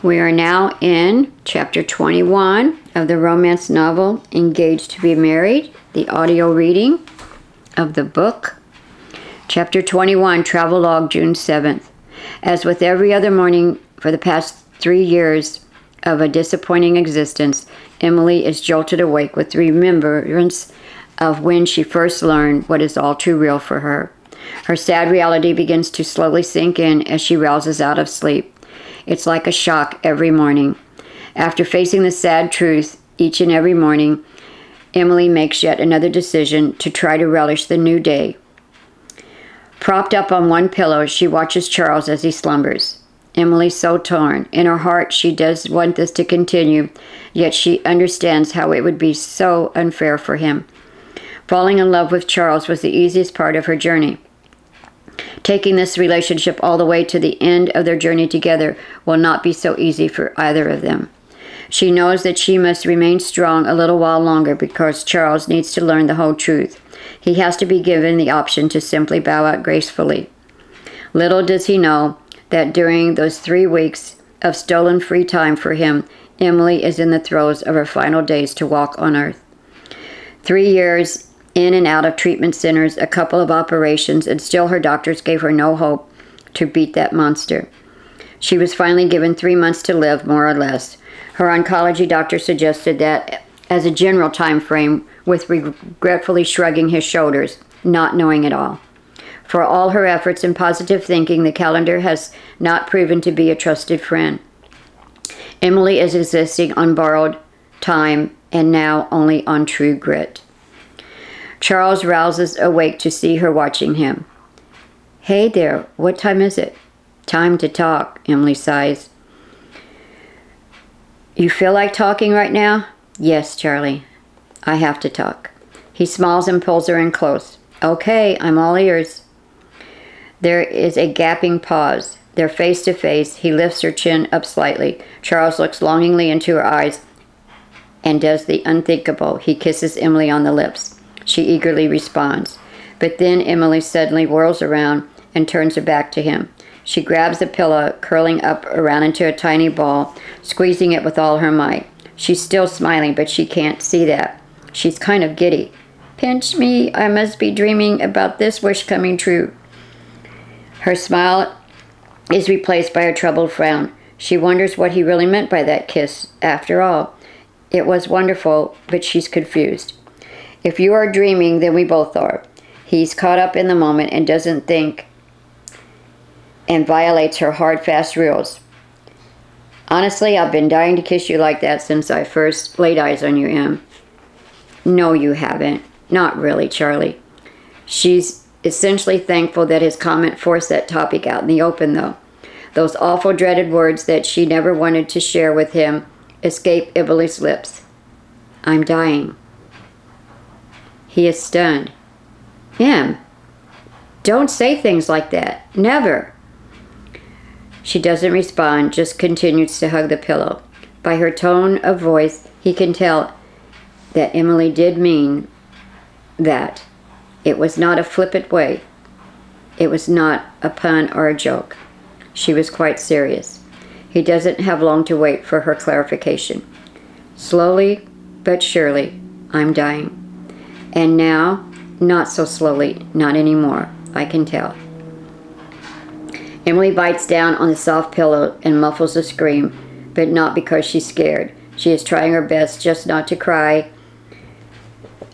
We are now in chapter 21 of the romance novel, Engaged to be Married, the audio reading of the book. Chapter 21, Travelogue, June 7th. As with every other morning for the past 3 years of a disappointing existence, Emily is jolted awake with the remembrance of when she first learned what is all too real for her. Her sad reality begins to slowly sink in as she rouses out of sleep. It's like a shock every morning. After facing the sad truth each and every morning, Emily makes yet another decision to try to relish the new day. Propped up on one pillow, she watches Charles as he slumbers. Emily's so torn. In her heart, she does want this to continue, yet she understands how it would be so unfair for him. Falling in love with Charles was the easiest part of her journey. Taking this relationship all the way to the end of their journey together will not be so easy for either of them. She knows that she must remain strong a little while longer because Charles needs to learn the whole truth. He has to be given the option to simply bow out gracefully. Little does he know that during those 3 weeks of stolen free time for him, Emily is in the throes of her final days to walk on earth. 3 years in and out of treatment centers, a couple of operations, and still her doctors gave her no hope to beat that monster. She was finally given 3 months to live, more or less. Her oncology doctor suggested that as a general time frame, with regretfully shrugging his shoulders, not knowing it all. For all her efforts and positive thinking, the calendar has not proven to be a trusted friend. Emily is existing on borrowed time and now only on true grit. Charles rouses awake to see her watching him. "Hey there, what time is it?" "Time to talk," Emily sighs. "You feel like talking right now?" "Yes, Charlie. I have to talk." He smiles and pulls her in close. "Okay, I'm all ears." There is a gapping pause. They're face to face. He lifts her chin up slightly. Charles looks longingly into her eyes and does the unthinkable. He kisses Emily on the lips. She eagerly responds. But then Emily suddenly whirls around and turns her back to him. She grabs the pillow, curling up around into a tiny ball, squeezing it with all her might. She's still smiling, but she can't see that. She's kind of giddy. "Pinch me, I must be dreaming about this wish coming true." Her smile is replaced by a troubled frown. She wonders what he really meant by that kiss. After all, it was wonderful, but she's confused. "If you are dreaming, then we both are." He's caught up in the moment and doesn't think and violates her hard, fast rules. "Honestly, I've been dying to kiss you like that since I first laid eyes on you, Em." "No, you haven't. Not really, Charlie." She's essentially thankful that his comment forced that topic out in the open, though. Those awful, dreaded words that she never wanted to share with him escape Emily's lips. "I'm dying." He is stunned. "Em, don't say things like that. Never." She doesn't respond, just continues to hug the pillow. By her tone of voice, he can tell that Emily did mean that. It was not a flippant way. It was not a pun or a joke. She was quite serious. He doesn't have long to wait for her clarification. "Slowly but surely, I'm dying. And now, not so slowly, not anymore, I can tell." Emily bites down on the soft pillow and muffles a scream, but not because she's scared. She is trying her best just not to cry.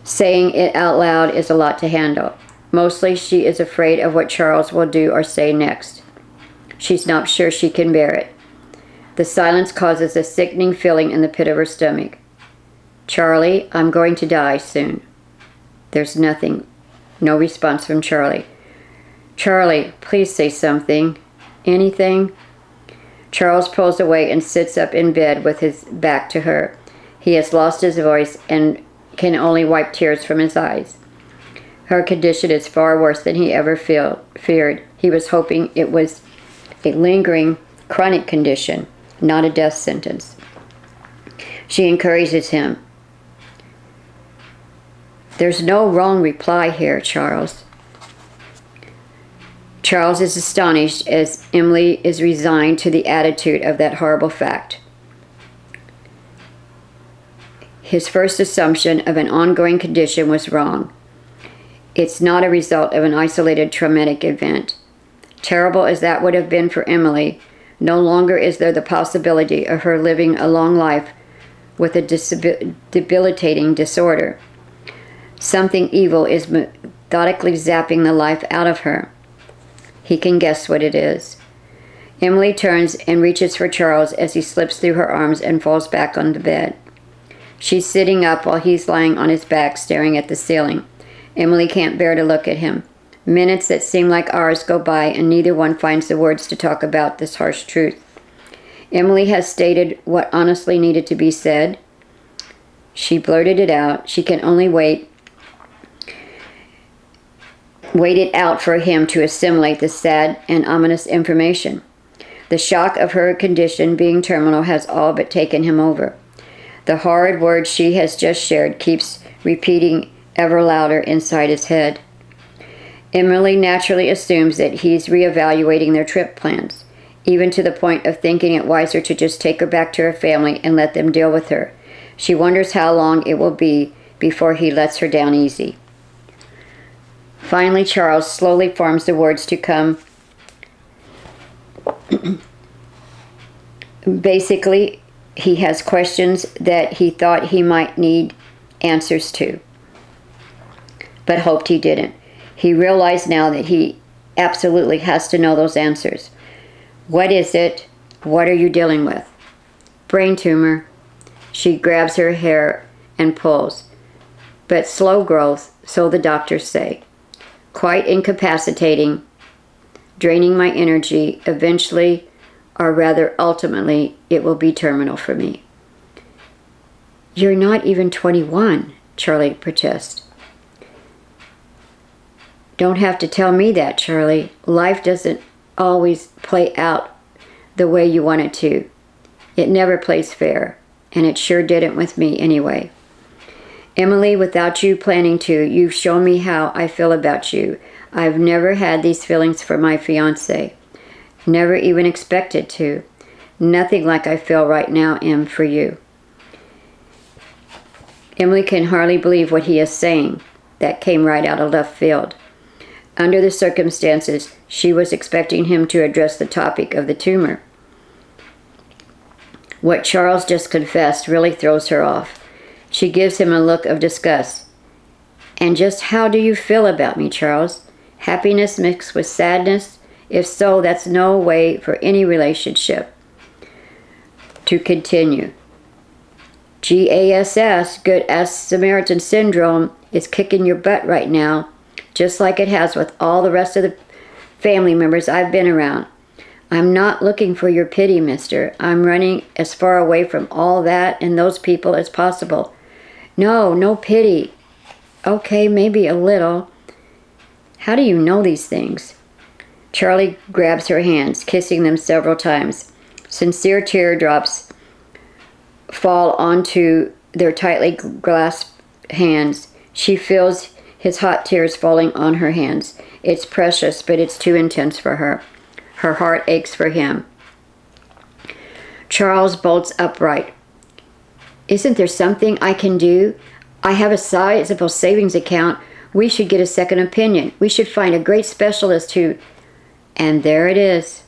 Saying it out loud is a lot to handle. Mostly she is afraid of what Charles will do or say next. She's not sure she can bear it. The silence causes a sickening feeling in the pit of her stomach. "Charlie, I'm going to die soon." There's nothing. No response from Charlie. "Charlie, please say something. Anything?" Charles pulls away and sits up in bed with his back to her. He has lost his voice and can only wipe tears from his eyes. Her condition is far worse than he ever feared. He was hoping it was a lingering, chronic condition, not a death sentence. She encourages him. "There's no wrong reply here, Charles." Charles is astonished as Emily is resigned to the attitude of that horrible fact. His first assumption of an ongoing condition was wrong. It's not a result of an isolated traumatic event. Terrible as that would have been for Emily, no longer is there the possibility of her living a long life with a debilitating disorder. Something evil is methodically zapping the life out of her. He can guess what it is. Emily turns and reaches for Charles as he slips through her arms and falls back on the bed. She's sitting up while he's lying on his back staring at the ceiling. Emily can't bear to look at him. Minutes that seem like hours go by and neither one finds the words to talk about this harsh truth. Emily has stated what honestly needed to be said. She blurted it out. She can only wait it out for him to assimilate the sad and ominous information. The shock of her condition being terminal has all but taken him over. The horrid words she has just shared keeps repeating ever louder inside his head. Emily naturally assumes that he's reevaluating their trip plans, even to the point of thinking it wiser to just take her back to her family and let them deal with her. She wonders how long it will be before he lets her down easy. Finally, Charles slowly forms the words to come. Basically, he has questions that he thought he might need answers to, but hoped he didn't. He realized now that he absolutely has to know those answers. What is it? What are you dealing with? Brain tumor. She grabs her hair and pulls. But slow growth, so the doctors say. Quite incapacitating, draining my energy. Eventually, or rather ultimately, it will be terminal for me. You're not even 21, Charlie protests. Don't have to tell me that, Charlie. Life doesn't always play out the way you want it to. It never plays fair, and it sure didn't with me anyway. Emily, without you planning to, you've shown me how I feel about you. I've never had these feelings for my fiancé. Never even expected to. Nothing like I feel right now, Em, for you. Emily can hardly believe what he is saying. That came right out of left field. Under the circumstances, she was expecting him to address the topic of the tumor. What Charles just confessed really throws her off. She gives him a look of disgust. And just how do you feel about me, Charles? Happiness mixed with sadness? If so, that's no way for any relationship to continue. GASS, Good Samaritan Syndrome, is kicking your butt right now, just like it has with all the rest of the family members I've been around. I'm not looking for your pity, mister. I'm running as far away from all that and those people as possible. No pity. Okay, maybe a little. How do you know these things? Charlie grabs her hands, kissing them several times. Sincere teardrops fall onto their tightly clasped hands. She feels his hot tears falling on her hands. It's precious, but it's too intense for her. Her heart aches for him. Charles bolts upright. Isn't there something I can do? I have a sizable savings account. We should get a second opinion. We should find a great specialist who... And there it is.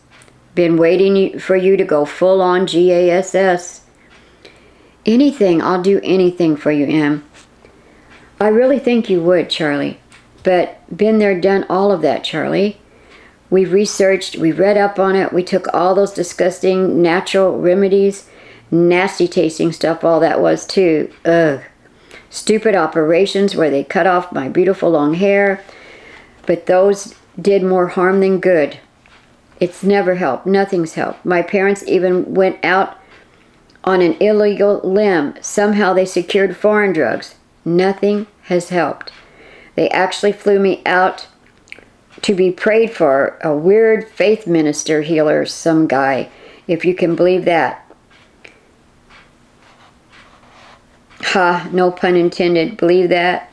Been waiting for you to go full on GASS. Anything, I'll do anything for you, Em. I really think you would, Charlie. But been there, done all of that, Charlie. We've researched, we read up on it, we took all those disgusting natural remedies, nasty tasting stuff, all that was too. Ugh. Stupid operations where they cut off my beautiful long hair. But those did more harm than good. It's never helped. Nothing's helped. My parents even went out on an illegal limb. Somehow they secured foreign drugs. Nothing has helped. They actually flew me out to be prayed for. A weird faith minister healer, some guy, if you can believe that. Ha, no pun intended. Believe that?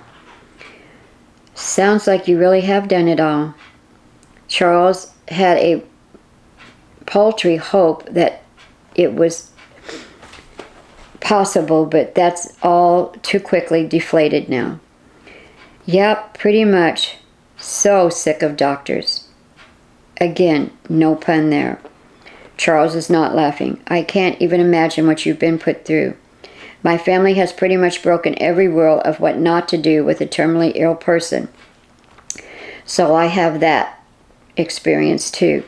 Sounds like you really have done it all. Charles had a paltry hope that it was possible, but that's all too quickly deflated now. Yep, pretty much. So sick of doctors. Again, no pun there. Charles is not laughing. I can't even imagine what you've been put through. My family has pretty much broken every rule of what not to do with a terminally ill person. So I have that experience too.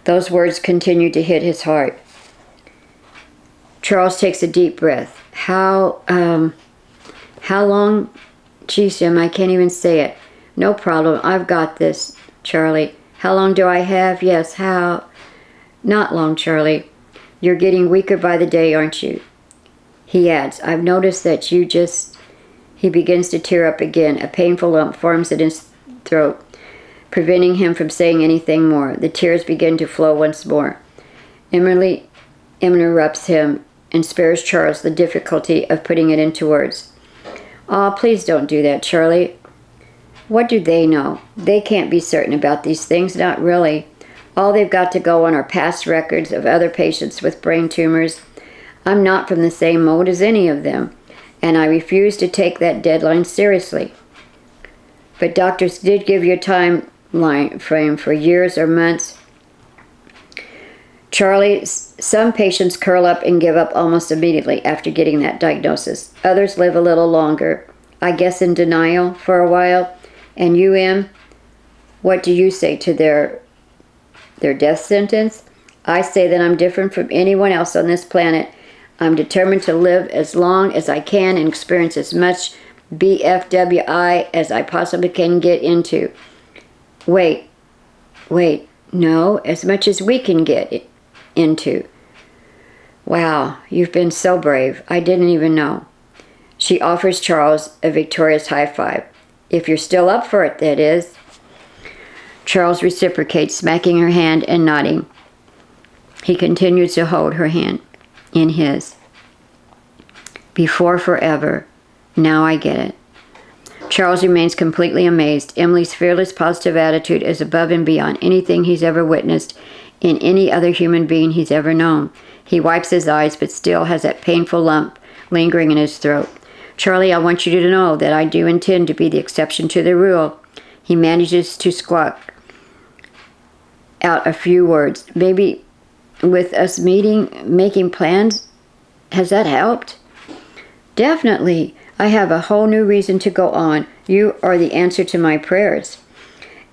Those words continue to hit his heart. Charles takes a deep breath. How long? Geez, Jim, I can't even say it. No problem. I've got this, Charlie. How long do I have? Yes, how? Not long, Charlie. You're getting weaker by the day, aren't you? He adds, I've noticed that you just... He begins to tear up again. A painful lump forms in his throat, preventing him from saying anything more. The tears begin to flow once more. Emily interrupts him and spares Charles the difficulty of putting it into words. Aw, please don't do that, Charlie. What do they know? They can't be certain about these things, not really. All they've got to go on are past records of other patients with brain tumors. I'm not from the same mold as any of them, and I refuse to take that deadline seriously. But doctors did give you a timeline frame for years or months. Charlie, some patients curl up and give up almost immediately after getting that diagnosis. Others live a little longer, I guess in denial for a while. And you, Em, what do you say to their death sentence? I say that I'm different from anyone else on this planet. I'm determined to live as long as I can and experience as much BFWI as I possibly can get into. Wait, no, as much as we can get into. Wow, you've been so brave. I didn't even know. She offers Charles a victorious high five. If you're still up for it, that is. Charles reciprocates, smacking her hand and nodding. He continues to hold her hand in his. Before forever. Now I get it. Charles remains completely amazed. Emily's fearless, positive attitude is above and beyond anything he's ever witnessed in any other human being he's ever known. He wipes his eyes, but still has that painful lump lingering in his throat. Charlie, I want you to know that I do intend to be the exception to the rule. He manages to squawk out a few words. Maybe with us making plans, has that helped? Definitely. I have a whole new reason to go on. You are the answer to my prayers.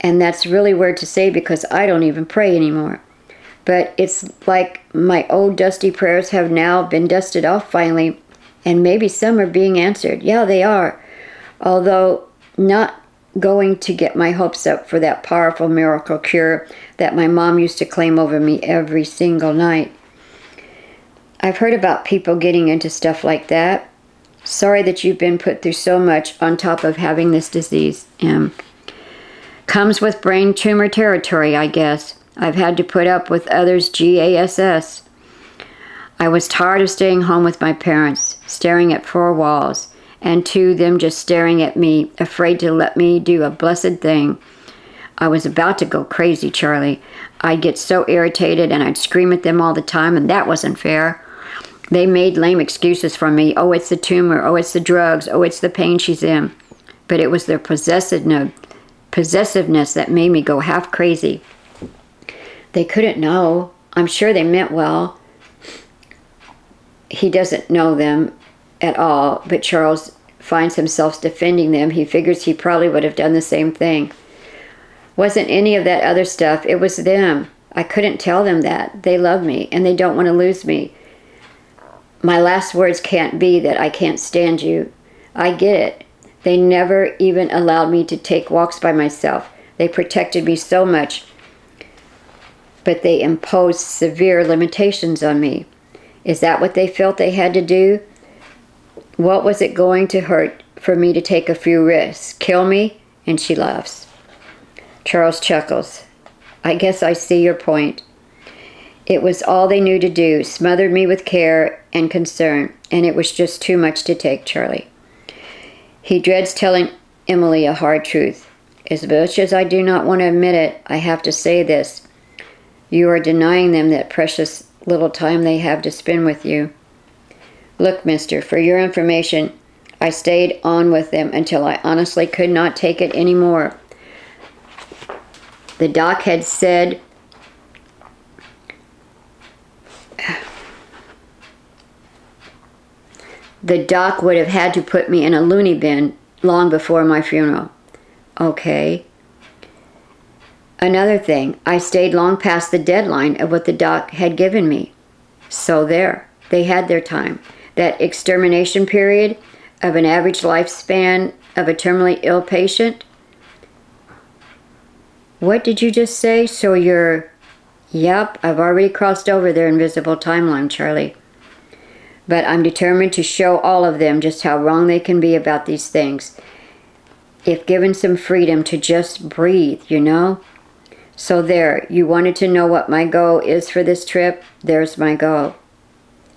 And that's really weird to say because I don't even pray anymore. But it's like my old dusty prayers have now been dusted off finally, and maybe some are being answered. Yeah, they are. Although not going to get my hopes up for that powerful miracle cure that my mom used to claim over me every single night. I've heard about people getting into stuff like that. Sorry that you've been put through so much on top of having this disease. Comes with brain tumor territory, I guess. I've had to put up with others' GASS. I was tired of staying home with my parents, staring at four walls, and them just staring at me, afraid to let me do a blessed thing. I was about to go crazy, Charlie. I'd get so irritated and I'd scream at them all the time, and that wasn't fair. They made lame excuses for me. Oh, it's the tumor. Oh, it's the drugs. Oh, it's the pain she's in. But it was their possessiveness that made me go half crazy. They couldn't know. I'm sure they meant well. He doesn't know them at all, but Charles finds himself defending them. He figures he probably would have done the same thing. Wasn't any of that other stuff. It was them. I couldn't tell them that. They love me, and they don't want to lose me. My last words can't be that I can't stand you. I get it. They never even allowed me to take walks by myself. They protected me so much, but they imposed severe limitations on me. Is that what they felt they had to do? What was it going to hurt for me to take a few risks? Kill me? And she laughs. Charles chuckles. I guess I see your point. It was all they knew to do, smothered me with care and concern, and it was just too much to take, Charlie. He dreads telling Emily a hard truth. As much as I do not want to admit it, I have to say this. You are denying them that precious little time they have to spend with you. Look, mister, for your information, I stayed on with them until I honestly could not take it anymore. The doc had said the doc would have had to put me in a loony bin long before my funeral. Okay. Another thing, I stayed long past the deadline of what the doc had given me. So there, they had their time. That extermination period of an average lifespan of a terminally ill patient. What did you just say? So you're... Yep, I've already crossed over their invisible timeline, Charlie. But I'm determined to show all of them just how wrong they can be about these things. If given some freedom to just breathe, you know? So there, you wanted to know what my goal is for this trip? There's my goal.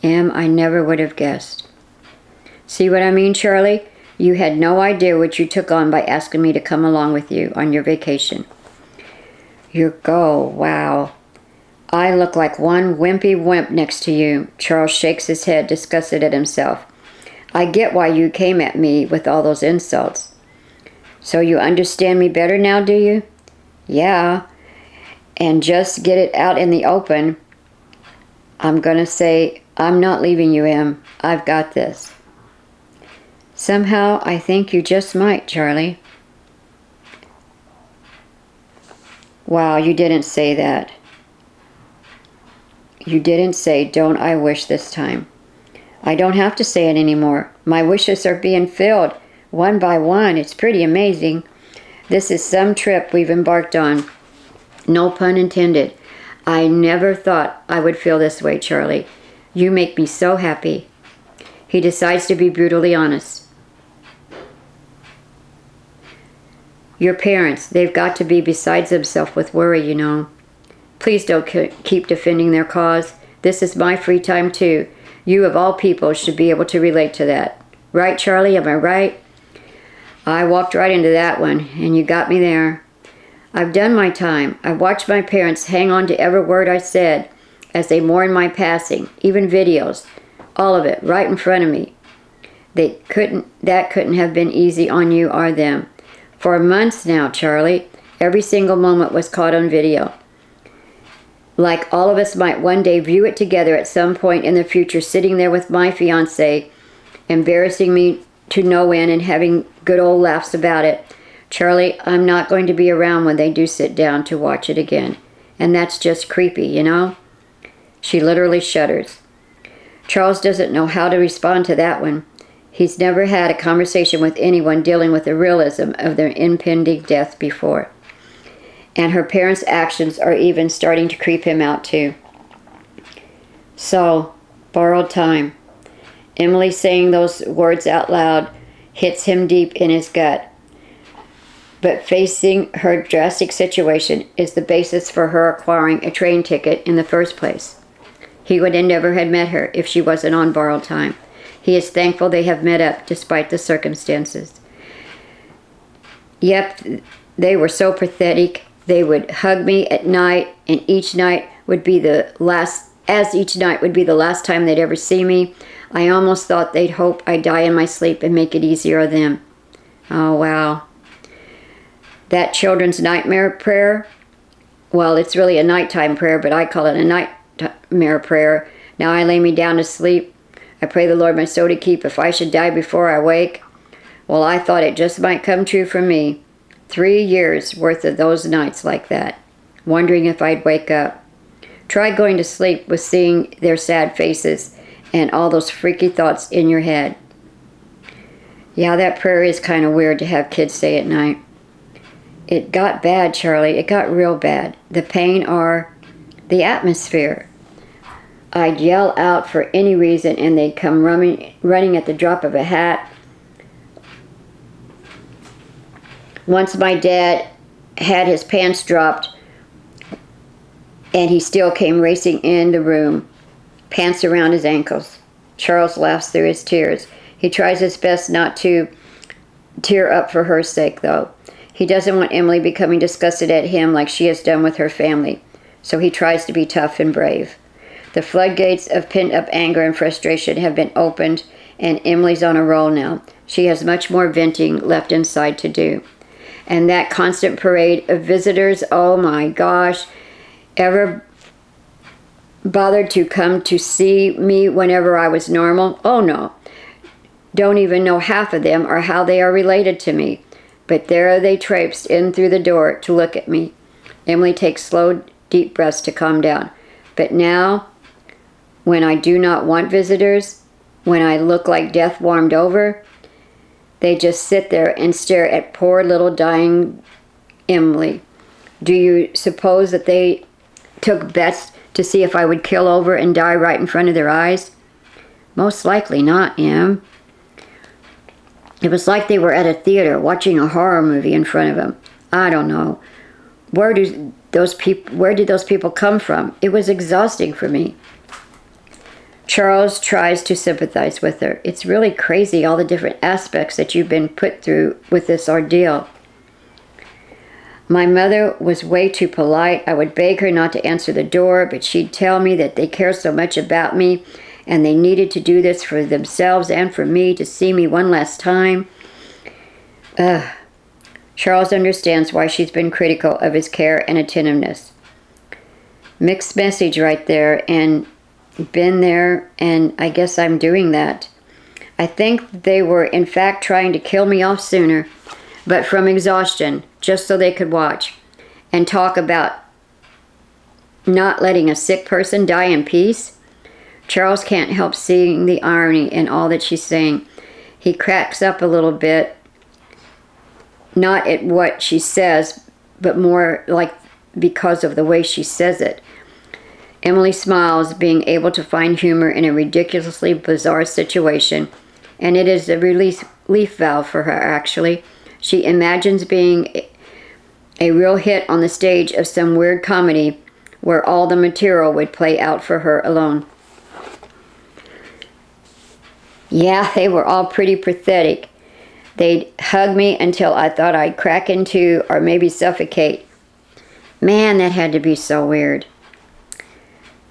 I never would have guessed. See what I mean, Charlie? You had no idea what you took on by asking me to come along with you on your vacation. Your goal, wow. I look like one wimpy wimp next to you. Charles shakes his head, disgusted at himself. I get why you came at me with all those insults. So you understand me better now, do you? Yeah. And just get it out in the open. I'm going to say, I'm not leaving you, Em. I've got this. Somehow, I think you just might, Charlie. Wow, you didn't say that. You didn't say, don't I wish this time. I don't have to say it anymore. My wishes are being filled, one by one. It's pretty amazing. This is some trip we've embarked on. No pun intended. I never thought I would feel this way, Charlie. You make me so happy. He decides to be brutally honest. Your parents, they've got to be besides themselves with worry, you know. Please don't keep defending their cause. This is my free time, too. You, of all people, should be able to relate to that. Right, Charlie? Am I right? I walked right into that one, and you got me there. I've done my time. I've watched my parents hang on to every word I said as they mourn my passing, even videos. All of it, right in front of me. That couldn't have been easy on you or them. For months now, Charlie, every single moment was caught on video. Like all of us might one day view it together at some point in the future, sitting there with my fiancé, embarrassing me to no end and having good old laughs about it. Charlie, I'm not going to be around when they do sit down to watch it again. And that's just creepy, you know? She literally shudders. Charles doesn't know how to respond to that one. He's never had a conversation with anyone dealing with the realism of their impending death before. And her parents' actions are even starting to creep him out too. So, borrowed time. Emily saying those words out loud hits him deep in his gut. But facing her drastic situation is the basis for her acquiring a train ticket in the first place. He would have never had met her if she wasn't on borrowed time. He is thankful they have met up despite the circumstances. Yep, they were so pathetic. They would hug me at night, and each night would be the last time they'd ever see me. I almost thought they'd hope I die in my sleep and make it easier on them. Oh, wow. That children's nightmare prayer, well, it's really a nighttime prayer, but I call it a nightmare prayer. Now I lay me down to sleep. I pray the Lord my soul to keep if I should die before I wake. Well, I thought it just might come true for me. 3 years worth of those nights like that, wondering if I'd wake up. Try going to sleep with seeing their sad faces and all those freaky thoughts in your head. Yeah, that prayer is kind of weird to have kids say at night. It got bad, Charlie. It got real bad. The pain or the atmosphere. I'd yell out for any reason and they'd come running at the drop of a hat. Once my dad had his pants dropped and he still came racing in the room, pants around his ankles. Charles laughs through his tears. He tries his best not to tear up for her sake, though. He doesn't want Emily becoming disgusted at him like she has done with her family, so he tries to be tough and brave. The floodgates of pent-up anger and frustration have been opened, and Emily's on a roll now. She has much more venting left inside to do. And that constant parade of visitors, oh my gosh, ever bothered to come to see me whenever I was normal? Oh no. Don't even know half of them or how they are related to me. But there they traipsed in through the door to look at me. Emily takes slow, deep breaths to calm down. But now, when I do not want visitors, when I look like death warmed over, they just sit there and stare at poor little dying Emily. Do you suppose that they took bets to see if I would kill over and die right in front of their eyes? Most likely not, Em. It was like they were at a theater watching a horror movie in front of them. I don't know. Where did those people come from? It was exhausting for me. Charles tries to sympathize with her. It's really crazy, all the different aspects that you've been put through with this ordeal. My mother was way too polite. I would beg her not to answer the door, but she'd tell me that they care so much about me and they needed to do this for themselves and for me, to see me one last time. Charles understands why she's been critical of his care and attentiveness. Mixed message right there, and been there, and I guess I'm doing that. I think they were in fact trying to kill me off sooner, but from exhaustion, just so they could watch and talk about not letting a sick person die in peace. Charles can't help seeing the irony in all that she's saying. He cracks up a little bit, not at what she says, but more like because of the way she says it. Emily smiles, being able to find humor in a ridiculously bizarre situation, and it is a relief valve for her, actually. She imagines being a real hit on the stage of some weird comedy where all the material would play out for her alone. Yeah, they were all pretty pathetic. They'd hug me until I thought I'd crack in two or maybe suffocate. Man, that had to be so weird.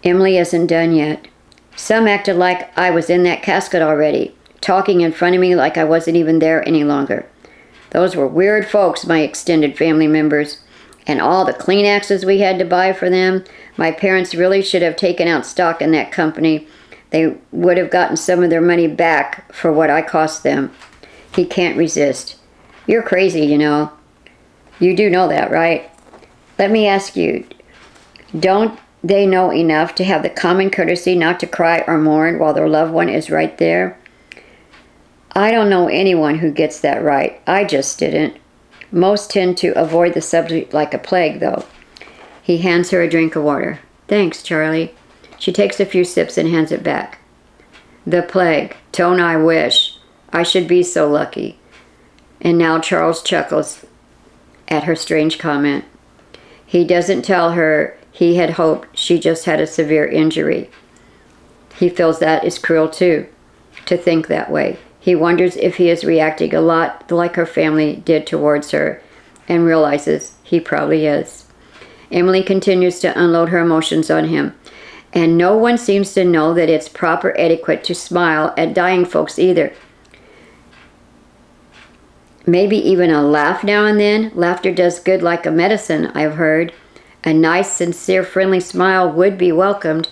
Emily isn't done yet. Some acted like I was in that casket already, talking in front of me like I wasn't even there any longer. Those were weird folks, my extended family members. And all the Kleenexes we had to buy for them. My parents really should have taken out stock in that company. They would have gotten some of their money back for what I cost them. He can't resist. You're crazy, you know. You do know that, right? Let me ask you, don't they know enough to have the common courtesy not to cry or mourn while their loved one is right there? I don't know anyone who gets that right. I just didn't. Most tend to avoid the subject like a plague, though. He hands her a drink of water. Thanks, Charlie. She takes a few sips and hands it back. The plague. Don't I wish. I should be so lucky. And now Charles chuckles at her strange comment. He doesn't tell her he had hoped she just had a severe injury. He feels that is cruel too, to think that way. He wonders if he is reacting a lot like her family did towards her, and realizes he probably is. Emily continues to unload her emotions on him, and no one seems to know that it's proper etiquette to smile at dying folks either. Maybe even a laugh now and then. Laughter does good like a medicine, I've heard. A nice, sincere, friendly smile would be welcomed.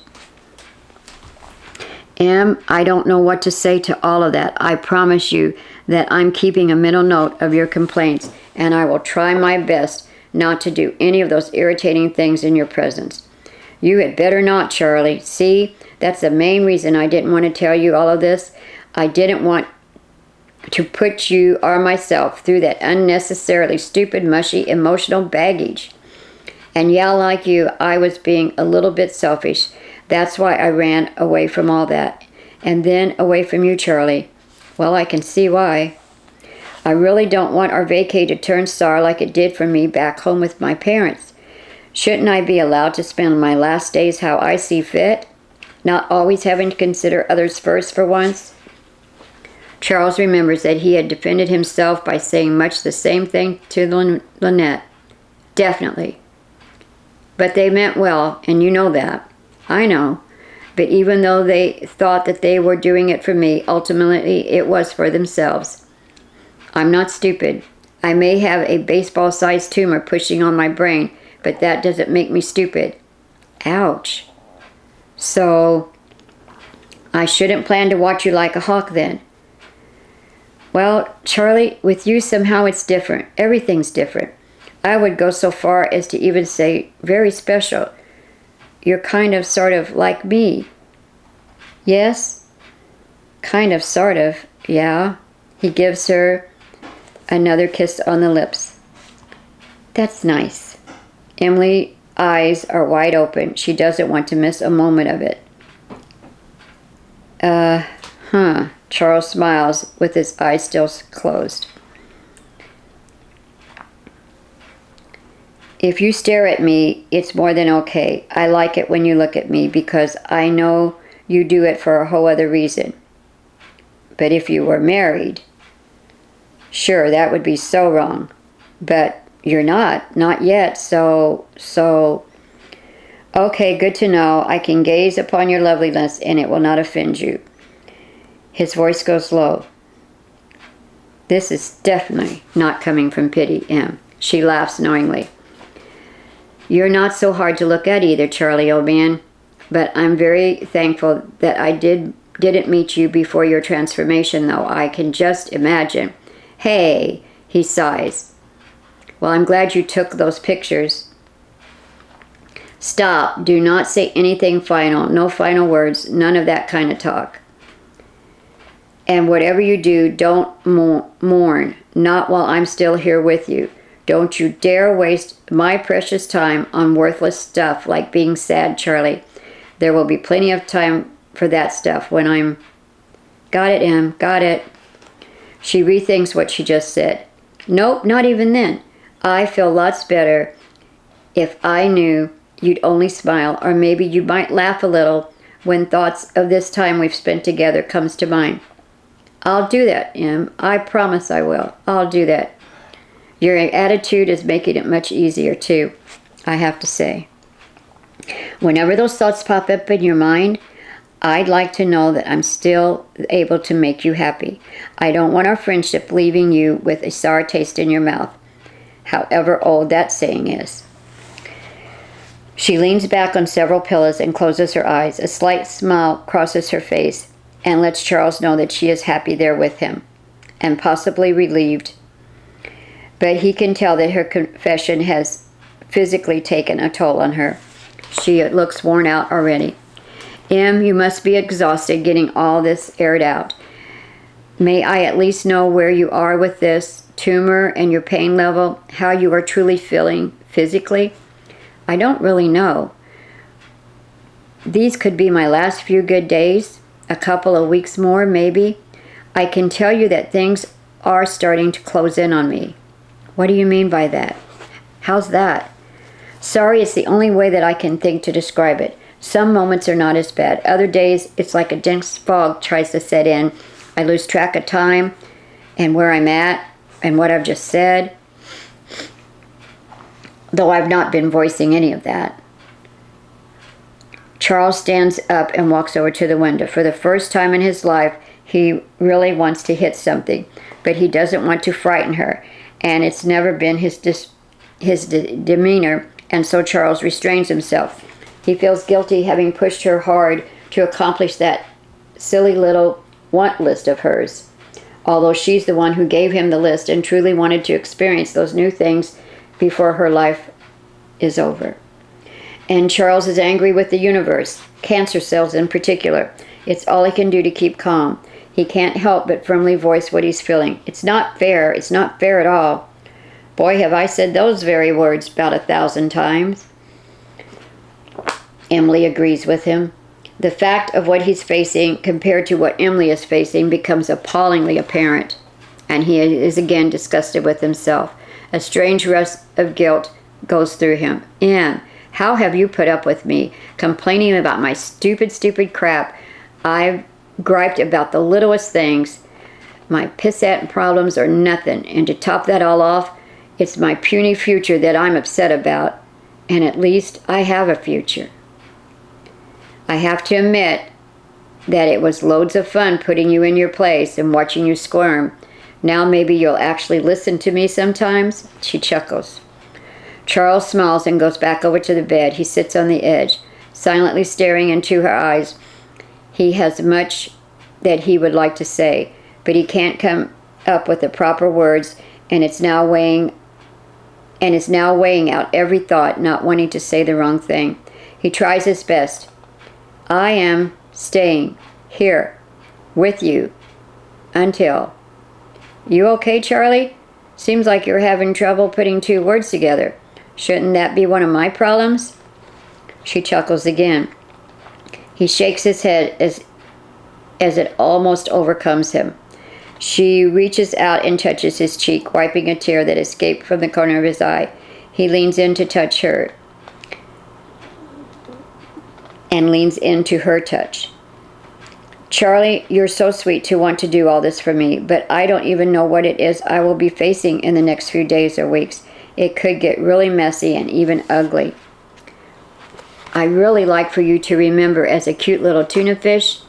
Em, I don't know what to say to all of that. I promise you that I'm keeping a mental note of your complaints, and I will try my best not to do any of those irritating things in your presence. You had better not, Charlie. See, that's the main reason I didn't want to tell you all of this. I didn't want to put you or myself through that unnecessarily stupid, mushy, emotional baggage. And yeah, like you, I was being a little bit selfish. That's why I ran away from all that. And then away from you, Charlie. Well, I can see why. I really don't want our vacay to turn sour like it did for me back home with my parents. Shouldn't I be allowed to spend my last days how I see fit? Not always having to consider others first for once? Charles remembers that he had defended himself by saying much the same thing to Lynette. Definitely. But they meant well, and you know that. I know. But even though they thought that they were doing it for me, ultimately it was for themselves. I'm not stupid. I may have a baseball-sized tumor pushing on my brain, but that doesn't make me stupid. Ouch. So, I shouldn't plan to watch you like a hawk then. Well, Charlie, with you somehow it's different. Everything's different. I would go so far as to even say very special. You're kind of, sort of like me. Yes? Kind of, sort of, yeah. He gives her another kiss on the lips. That's nice. Emily's eyes are wide open. She doesn't want to miss a moment of it. Charles smiles with his eyes still closed. If you stare at me, it's more than okay. I like it when you look at me because I know you do it for a whole other reason. But if you were married, sure, that would be so wrong. But you're not yet, so, okay, good to know. I can gaze upon your loveliness and it will not offend you. His voice goes low. This is definitely not coming from pity, Em. She laughs knowingly. You're not so hard to look at either, Charlie, old man. But I'm very thankful that I didn't meet you before your transformation, though. I can just imagine. Hey, he sighs. Well, I'm glad you took those pictures. Stop. Do not say anything final. No final words. None of that kind of talk. And whatever you do, don't mourn. Not while I'm still here with you. Don't you dare waste my precious time on worthless stuff like being sad, Charlie. There will be plenty of time for that stuff when I'm... Got it, Em. Got it. She rethinks what she just said. Nope, not even then. I feel lots better if I knew you'd only smile, or maybe you might laugh a little when thoughts of this time we've spent together comes to mind. I'll do that, Em. I promise I will. I'll do that. Your attitude is making it much easier, too, I have to say. Whenever those thoughts pop up in your mind, I'd like to know that I'm still able to make you happy. I don't want our friendship leaving you with a sour taste in your mouth, however old that saying is. She leans back on several pillows and closes her eyes. A slight smile crosses her face and lets Charles know that she is happy there with him, and possibly relieved. But he can tell that her confession has physically taken a toll on her. She looks worn out already. Em, you must be exhausted getting all this aired out. May I at least know where you are with this tumor and your pain level, how you are truly feeling physically? I don't really know. These could be my last few good days, a couple of weeks more, maybe. I can tell you that things are starting to close in on me. What do you mean by that? How's that? Sorry, it's the only way that I can think to describe it. Some moments are not as bad. Other days, it's like a dense fog tries to set in. I lose track of time and where I'm at and what I've just said, though I've not been voicing any of that. Charles stands up and walks over to the window. For the first time in his life, he really wants to hit something, but he doesn't want to frighten her, and it's never been his demeanor, and so Charles restrains himself. He feels guilty having pushed her hard to accomplish that silly little want list of hers, although she's the one who gave him the list and truly wanted to experience those new things before her life is over. And Charles is angry with the universe, cancer cells in particular. It's all he can do to keep calm. He can't help but firmly voice what he's feeling. It's not fair. It's not fair at all. Boy, have I said those very words about 1,000 times. Emily agrees with him. The fact of what he's facing compared to what Emily is facing becomes appallingly apparent, and he is again disgusted with himself. A strange rush of guilt goes through him. Em, how have you put up with me, complaining about my stupid crap? I've griped about the littlest things. My pissant problems are nothing, and to top that all off, it's my puny future that I'm upset about, and at least I have a future. I have to admit that it was loads of fun putting you in your place and watching you squirm. Now maybe you'll actually listen to me sometimes." She chuckles. Charles smiles and goes back over to the bed. He sits on the edge, silently staring into her eyes. He has much that he would like to say, but he can't come up with the proper words, and is now weighing out every thought, not wanting to say the wrong thing. He tries his best. "I am staying here with you until..." "You okay, Charlie? Seems like you're having trouble putting two words together. Shouldn't that be one of my problems?" She chuckles again. He shakes his head as it almost overcomes him. She reaches out and touches his cheek, wiping a tear that escaped from the corner of his eye. He leans in to touch her and leans into her touch. "Charlie, you're so sweet to want to do all this for me, but I don't even know what it is I will be facing in the next few days or weeks. It could get really messy and even ugly. I really like for you to remember as a cute little tuna fish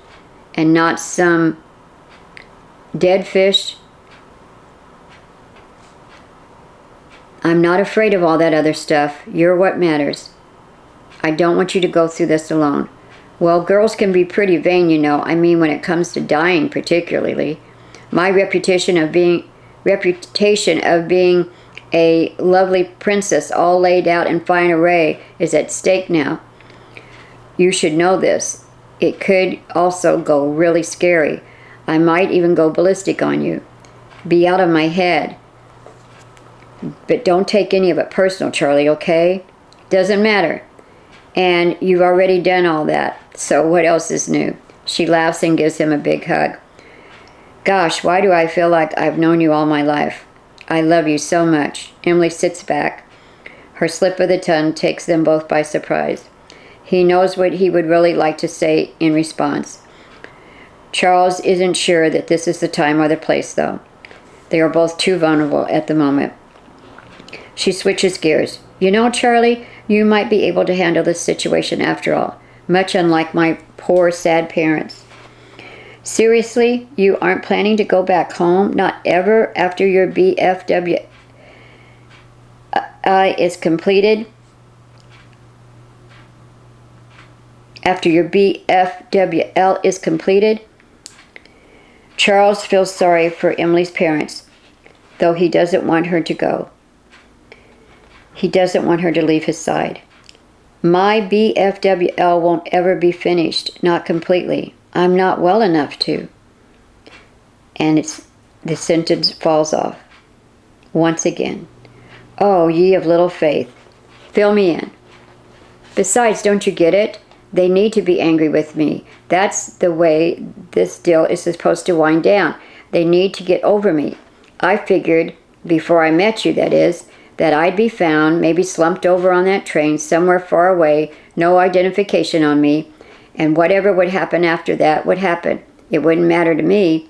and not some dead fish. I'm not afraid of all that other stuff. You're what matters. I don't want you to go through this alone." "Well, girls can be pretty vain, you know. I mean, when it comes to dying particularly. My reputation of being a lovely princess all laid out in fine array is at stake now. You should know this. It could also go really scary. I might even go ballistic on you. Be out of my head. But don't take any of it personal, Charlie, okay? Doesn't matter. And you've already done all that, so what else is new?" She laughs and gives him a big hug. "Gosh, why do I feel like I've known you all my life? I love you so much." Emily sits back. Her slip of the tongue takes them both by surprise. He knows what he would really like to say in response. Charles isn't sure that this is the time or the place, though. They are both too vulnerable at the moment. She switches gears. "You know, Charlie, you might be able to handle this situation after all, much unlike my poor, sad parents. Seriously, you aren't planning to go back home? Not ever after your BFWI is completed? After your BFWL is completed?" Charles feels sorry for Emily's parents, though he doesn't want her to go. He doesn't want her to leave his side. "My BFWL won't ever be finished, not completely. I'm not well enough to." And the sentence falls off. Once again. "Oh, ye of little faith. Fill me in. Besides, don't you get it? They need to be angry with me. That's the way this deal is supposed to wind down. They need to get over me. I figured, before I met you, that is, that I'd be found, maybe slumped over on that train somewhere far away, no identification on me, and whatever would happen after that would happen. It wouldn't matter to me.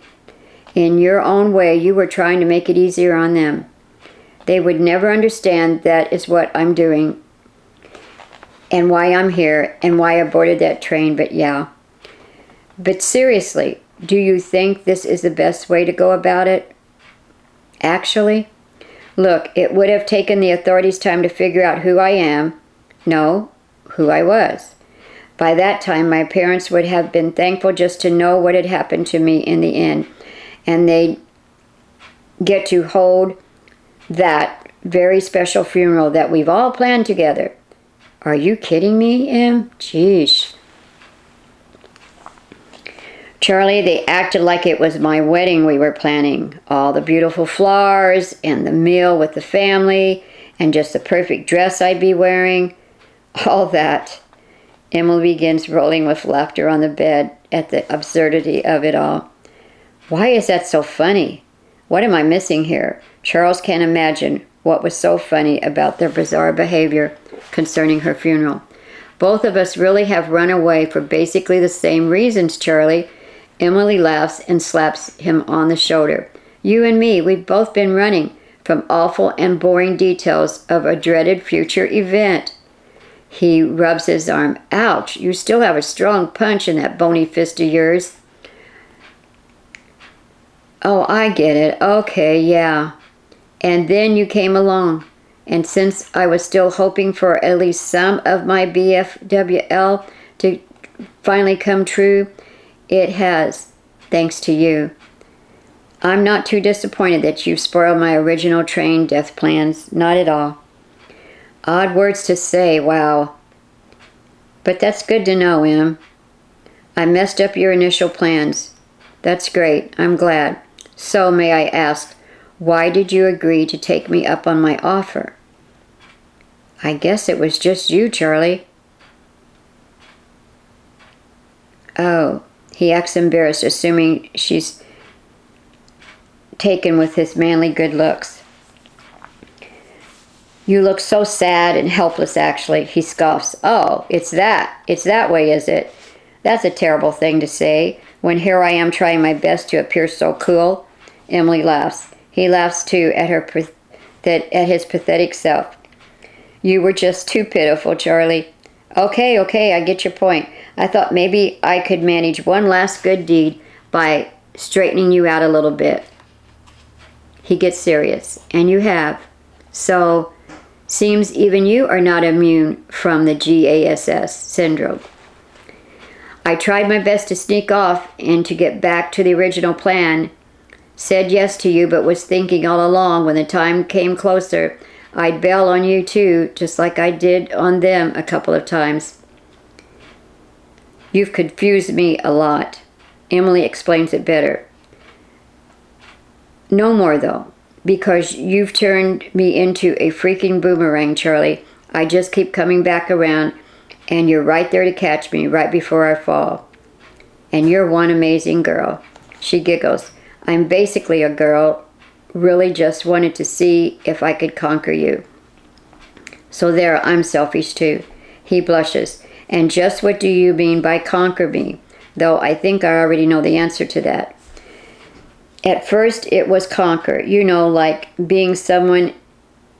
In your own way, you were trying to make it easier on them. They would never understand that is what I'm doing and why I'm here and why I boarded that train, but yeah. But seriously, do you think this is the best way to go about it? Actually? Look, it would have taken the authorities time to figure out who I am. No, who I was. By that time, my parents would have been thankful just to know what had happened to me in the end. And they'd get to hold that very special funeral that we've all planned together. Are you kidding me, Em? Jeez. Charlie, they acted like it was my wedding we were planning. All the beautiful flowers and the meal with the family and just the perfect dress I'd be wearing. All that. Emily begins rolling with laughter on the bed at the absurdity of it all. Why is that so funny? What am I missing here? Charles can't imagine what was so funny about their bizarre behavior concerning her funeral. Both of us really have run away for basically the same reasons, Charlie. Emily laughs and slaps him on the shoulder. You and me, we've both been running from awful and boring details of a dreaded future event. He rubs his arm. Ouch, you still have a strong punch in that bony fist of yours. Oh, I get it. Okay, yeah. And then you came along. And since I was still hoping for at least some of my BFWL to finally come true, it has, thanks to you. I'm not too disappointed that you've spoiled my original train death plans. Not at all. Odd words to say, wow. But that's good to know, Em. I messed up your initial plans. That's great. I'm glad. So, may I ask, why did you agree to take me up on my offer? I guess it was just you, Charlie. Oh, he acts embarrassed, assuming she's taken with his manly good looks. You look so sad and helpless, actually, he scoffs. Oh, it's that way, is it? That's a terrible thing to say, when here I am trying my best to appear so cool. Emily laughs. He laughs too at his pathetic self. You were just too pitiful, Charlie. Okay, I get your point. I thought maybe I could manage one last good deed by straightening you out a little bit. He gets serious, and you have. So, seems even you are not immune from the GASS syndrome. I tried my best to sneak off and to get back to the original plan. Said yes to you, but was thinking all along when the time came closer, I'd bail on you too, just like I did on them a couple of times. You've confused me a lot. Emily explains it better. No more, though, because you've turned me into a freaking boomerang, Charlie. I just keep coming back around, and you're right there to catch me right before I fall. And you're one amazing girl. She giggles. I'm basically a girl, really just wanted to see if I could conquer you. So there, I'm selfish too. He blushes. And just what do you mean by conquer me? Though I think I already know the answer to that. At first, it was conquer. You know, like bringing someone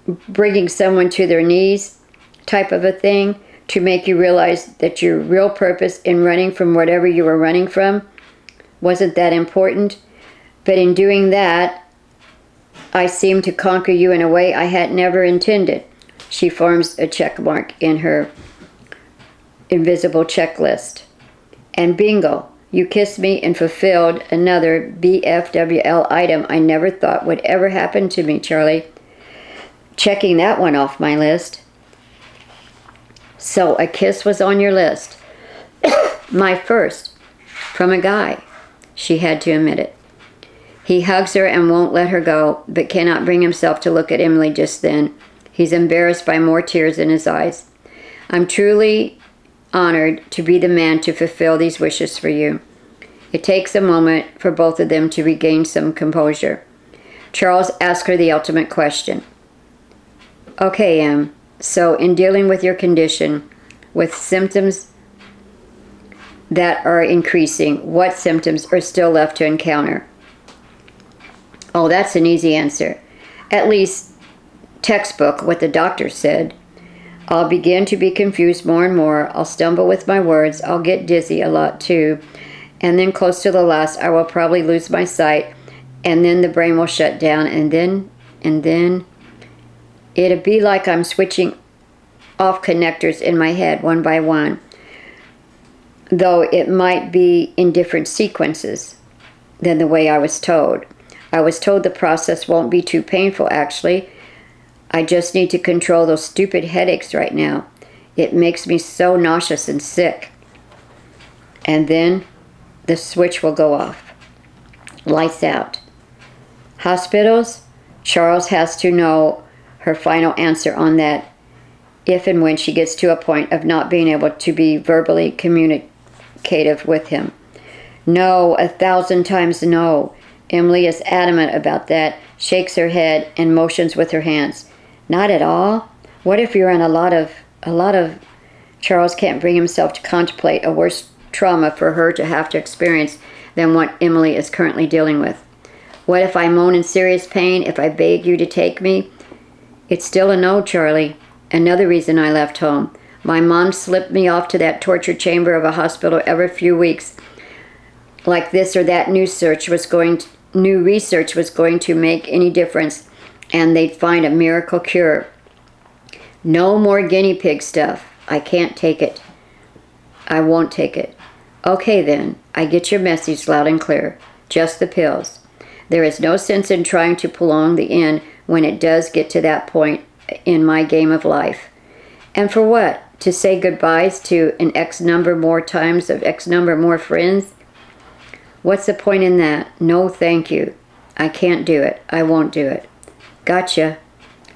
to their knees type of a thing to make you realize that your real purpose in running from whatever you were running from wasn't that important. But in doing that, I seemed to conquer you in a way I had never intended. She forms a check mark in her invisible checklist. And bingo, you kissed me and fulfilled another BFWL item I never thought would ever happen to me, Charlie. Checking that one off my list. So a kiss was on your list. My first. From a guy. She had to admit it. He hugs her and won't let her go, but cannot bring himself to look at Emily just then. He's embarrassed by more tears in his eyes. I'm truly honored to be the man to fulfill these wishes for you. It takes a moment for both of them to regain some composure. Charles asks her the ultimate question. Okay, Em, so in dealing with your condition, with symptoms that are increasing, what symptoms are still left to encounter? Oh, that's an easy answer. At least, textbook, what the doctor said. I'll begin to be confused more and more. I'll stumble with my words. I'll get dizzy a lot too. And then close to the last, I will probably lose my sight. And then the brain will shut down. And then, it'll be like I'm switching off connectors in my head one by one. Though it might be in different sequences than the way I was told. I was told the process won't be too painful, actually. I just need to control those stupid headaches right now. It makes me so nauseous and sick. And then the switch will go off. Lights out. Hospitals? Charles has to know her final answer on that if and when she gets to a point of not being able to be verbally communicative with him. No, 1,000 times no. Emily is adamant about that, shakes her head, and motions with her hands. Not at all? What if you're in a lot of... Charles can't bring himself to contemplate a worse trauma for her to have to experience than what Emily is currently dealing with. What if I moan in serious pain, if I beg you to take me? It's still a no, Charlie. Another reason I left home. My mom slipped me off to that torture chamber of a hospital every few weeks. Like this or that new research was going to make any difference, and they'd find a miracle cure. No more guinea pig stuff. I can't take it. I won't take it. Okay then, I get your message loud and clear. Just the pills. There is no sense in trying to prolong the end when it does get to that point in my game of life. And for what? To say goodbyes to an X number more times of X number more friends? What's the point in that? No, thank you. I can't do it. I won't do it. Gotcha.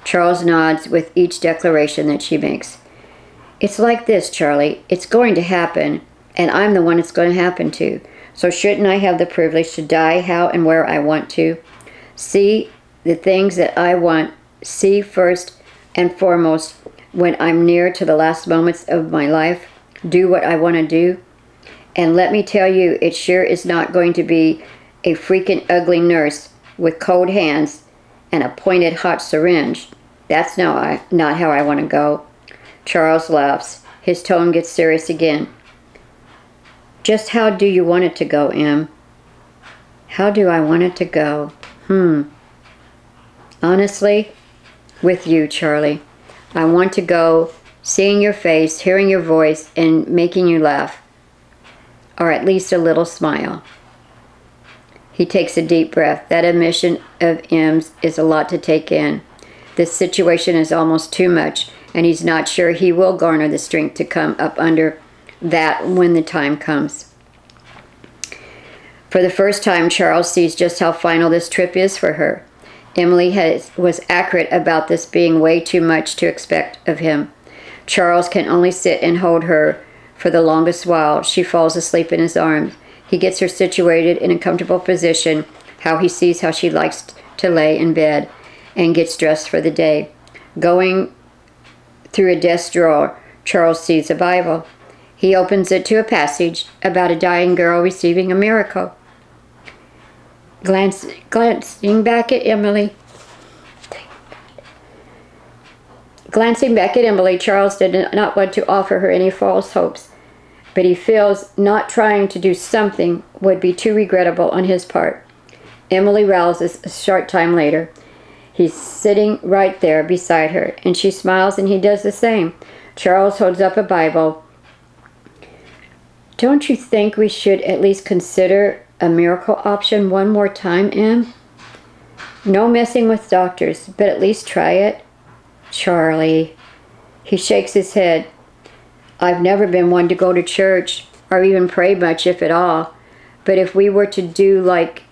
Charles nods with each declaration that she makes. It's like this, Charlie. It's going to happen, and I'm the one it's going to happen to. So shouldn't I have the privilege to die how and where I want to? See the things that I want. See first and foremost when I'm near to the last moments of my life. Do what I want to do. And let me tell you, it sure is not going to be a freaking ugly nurse with cold hands and a pointed hot syringe. That's not how I want to go. Charles laughs. His tone gets serious again. Just how do you want it to go, Em? How do I want it to go? Honestly, with you, Charlie. I want to go seeing your face, hearing your voice, and making you laugh. Or at least a little smile. He takes a deep breath. That admission of M's is a lot to take in. This situation is almost too much, and he's not sure he will garner the strength to come up under that when the time comes. For the first time, Charles sees just how final this trip is for her. Emily was accurate about this being way too much to expect of him. Charles can only sit and hold her for the longest while. She falls asleep in his arms. He gets her situated in a comfortable position, how he sees how she likes to lay in bed, and gets dressed for the day. Going through a desk drawer, Charles sees a Bible. He opens it to a passage about a dying girl receiving a miracle. Glancing back at Emily, Charles did not want to offer her any false hopes, but he feels not trying to do something would be too regrettable on his part. Emily rouses a short time later. He's sitting right there beside her, and she smiles and he does the same. Charles holds up a Bible. Don't you think we should at least consider a miracle option one more time, Em? No messing with doctors, but at least try it. Charlie. He shakes his head. I've never been one to go to church or even pray much, if at all. But if we were to do like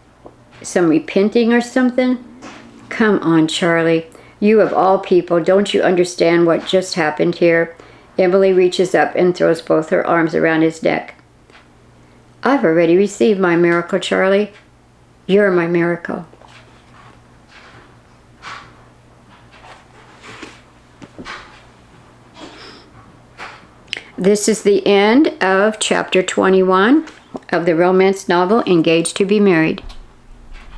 some repenting or something? Come on, Charlie. You of all people, don't you understand what just happened here? Emily reaches up and throws both her arms around his neck. I've already received my miracle, Charlie. You're my miracle. This is the end of chapter 21 of the romance novel Engaged to be Married.